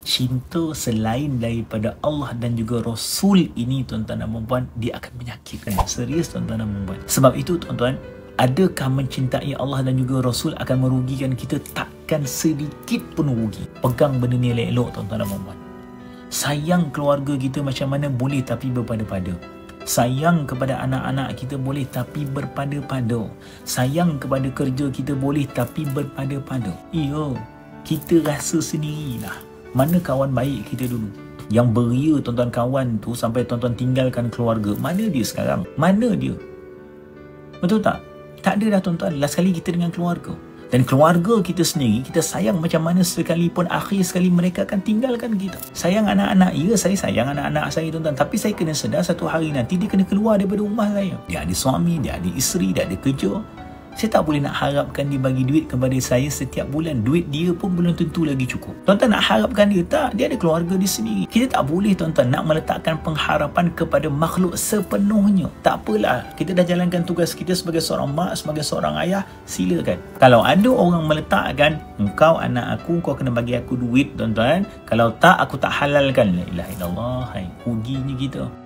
cinta selain daripada Allah dan juga Rasul ini, tuan-tuan dan puan-puan, dia akan menyakitkan. Serius tuan-tuan dan puan-puan. Sebab itu tuan-tuan, adakah mencintai Allah dan juga Rasul akan merugikan kita? Takkan sedikit pun rugi. Pegang benda ni elok-elok tuan-tuan dan puan-puan. Sayang keluarga kita macam mana boleh, tapi berpada-pada. Sayang kepada anak-anak kita boleh, tapi berpada-pada. Sayang kepada kerja kita boleh, tapi berpada-pada. Iya, kita rasa sendirilah. Mana kawan baik kita dulu? Yang beria tuan-tuan kawan tu sampai tuan-tuan tinggalkan keluarga. Mana dia sekarang? Mana dia? Betul tak? Tak ada dah tuan-tuan. Last kali kita dengan keluarga. Dan keluarga kita sendiri, kita sayang macam mana sekalipun, akhir sekali mereka akan tinggalkan kita. Sayang anak-anak, ya saya sayang anak-anak saya tuan-tuan. Tapi saya kena sedar satu hari nanti dia kena keluar daripada rumah saya. Dia ada suami, dia ada isteri, dia ada kerja. Saya tak boleh nak harapkan dia bagi duit kepada saya setiap bulan. Duit dia pun belum tentu lagi cukup. Tuan-tuan nak harapkan dia? Tak. Dia ada keluarga dia sendiri. Kita tak boleh tuan-tuan nak meletakkan pengharapan kepada makhluk sepenuhnya. Tak apalah. Kita dah jalankan tugas kita sebagai seorang mak, sebagai seorang ayah. Silakan. Kalau ada orang meletakkan, engkau anak aku, kau kena bagi aku duit tuan-tuan. Kalau tak, aku tak halalkan. La ilaha illallah. Ruginya kita.